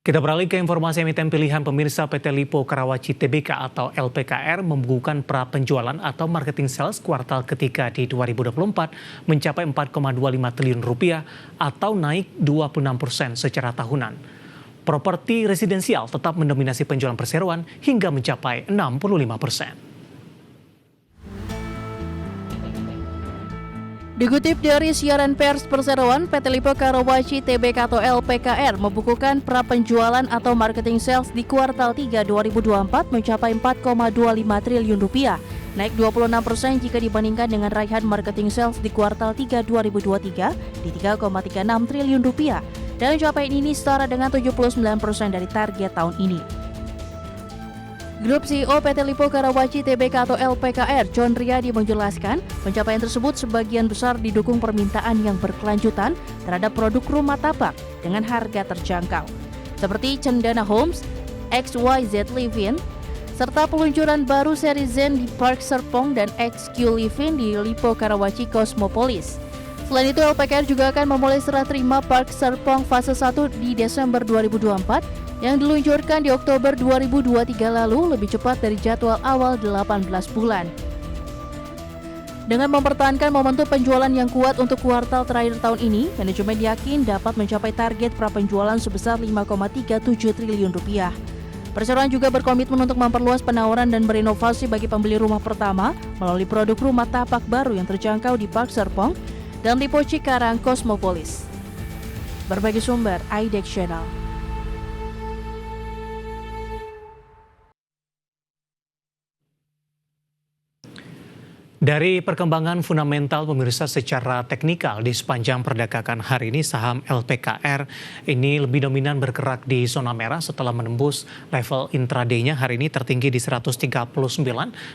Kita beralih ke informasi emiten pilihan pemirsa. PT Lipo Karawaci Tbk atau LPKR membukukan pra penjualan atau marketing sales kuartal ketiga di 2024 mencapai 4,25 triliun rupiah atau naik 26% secara tahunan. Properti residensial tetap mendominasi penjualan perseroan hingga mencapai 65%. Dikutip dari siaran pers perseroan, PT Lipo Karawaci Tbk atau LPKR membukukan pra penjualan atau marketing sales di kuartal 3 2024 mencapai 4,25 triliun rupiah, naik 26% jika dibandingkan dengan raihan marketing sales di kuartal 3 2023 di 3,36 triliun rupiah, dan capaian ini setara dengan 79% dari target tahun ini. Grup CEO PT Lipo Karawaci Tbk atau LPKR, John Riyadi menjelaskan, pencapaian tersebut sebagian besar didukung permintaan yang berkelanjutan terhadap produk rumah tapak dengan harga terjangkau, seperti Cendana Homes, XYZ Living, serta peluncuran baru seri Zen di Park Serpong dan XQ Living di Lipo Karawaci Cosmopolis. Selain itu, LPKR juga akan memulai serah terima Park Serpong fase 1 di Desember 2024 yang diluncurkan di Oktober 2023 lalu, lebih cepat dari jadwal awal 18 bulan. Dengan mempertahankan momentum penjualan yang kuat untuk kuartal terakhir tahun ini, manajemen yakin dapat mencapai target prapenjualan sebesar 5,37 triliun rupiah. Perseroan juga berkomitmen untuk memperluas penawaran dan berinovasi bagi pembeli rumah pertama melalui produk rumah tapak baru yang terjangkau di Park Serpong dan Lipo Cikarang Cosmopolis. Berbagai sumber, IDEX Channel. Dari perkembangan fundamental pemirsa secara teknikal di sepanjang perdagangan hari ini, saham LPKR ini lebih dominan bergerak di zona merah setelah menembus level intraday-nya hari ini tertinggi di 139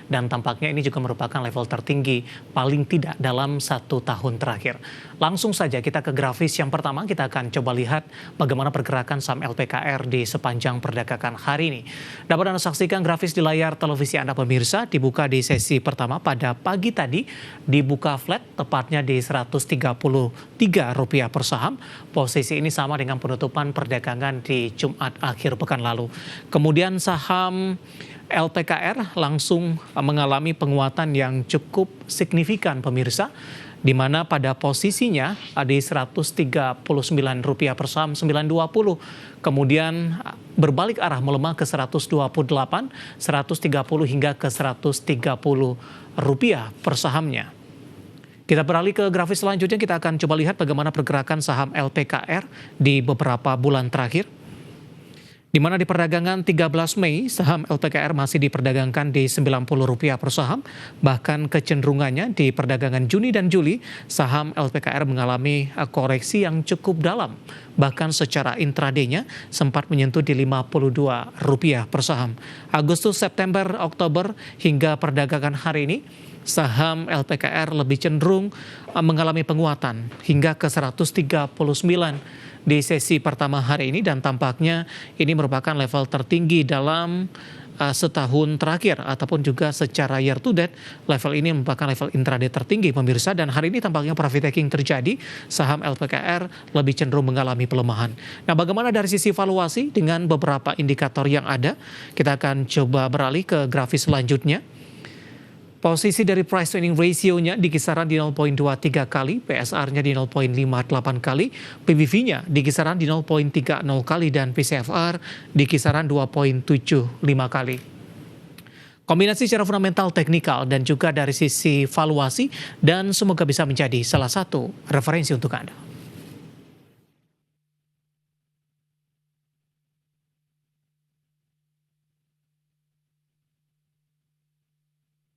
dan tampaknya ini juga merupakan level tertinggi paling tidak dalam 1 tahun terakhir. Langsung saja kita ke grafis yang pertama, kita akan coba lihat bagaimana pergerakan saham LPKR di sepanjang perdagangan hari ini. Dapat Anda saksikan grafis di layar televisi Anda pemirsa, dibuka di sesi pertama pada pagi tadi dibuka flat tepatnya di Rp133 per saham. Posisi ini sama dengan penutupan perdagangan di Jumat akhir pekan lalu. Kemudian saham LPKR langsung mengalami penguatan yang cukup signifikan pemirsa, di mana pada posisinya di Rp139 per saham 920, kemudian berbalik arah melemah ke 128, 130 hingga ke 130 rupiah per sahamnya. Kita beralih ke grafis selanjutnya, kita akan coba lihat bagaimana pergerakan saham LPKR di beberapa bulan terakhir. Di mana di perdagangan 13 Mei, saham LPKR masih diperdagangkan di Rp90 per saham. Bahkan kecenderungannya di perdagangan Juni dan Juli, saham LPKR mengalami koreksi yang cukup dalam. Bahkan secara intraday-nya sempat menyentuh di Rp52 per saham. Agustus, September, Oktober hingga perdagangan hari ini, saham LPKR lebih cenderung mengalami penguatan hingga ke 139 di sesi pertama hari ini, dan tampaknya ini merupakan level tertinggi dalam setahun terakhir ataupun juga secara year to date. Level ini merupakan level intraday tertinggi pemirsa, dan hari ini tampaknya profit taking terjadi. Saham LPKR lebih cenderung mengalami pelemahan. Nah, bagaimana dari sisi valuasi dengan beberapa indikator yang ada? Kita akan coba beralih ke grafis selanjutnya. Posisi dari price to earning ratio-nya di kisaran di 0,23 kali, PSR-nya di 0,58 kali, PBV-nya di kisaran di 0,30 kali, dan PCFR di kisaran 2,75 kali. Kombinasi secara fundamental, teknikal, dan juga dari sisi valuasi, dan semoga bisa menjadi salah satu referensi untuk Anda.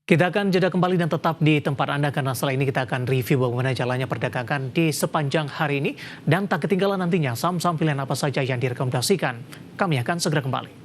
Kita akan jeda kembali dan tetap di tempat Anda, karena setelah ini kita akan review bagaimana jalannya perdagangan di sepanjang hari ini. Dan tak ketinggalan nantinya saham-saham pilihan apa saja yang direkomendasikan. Kami akan segera kembali.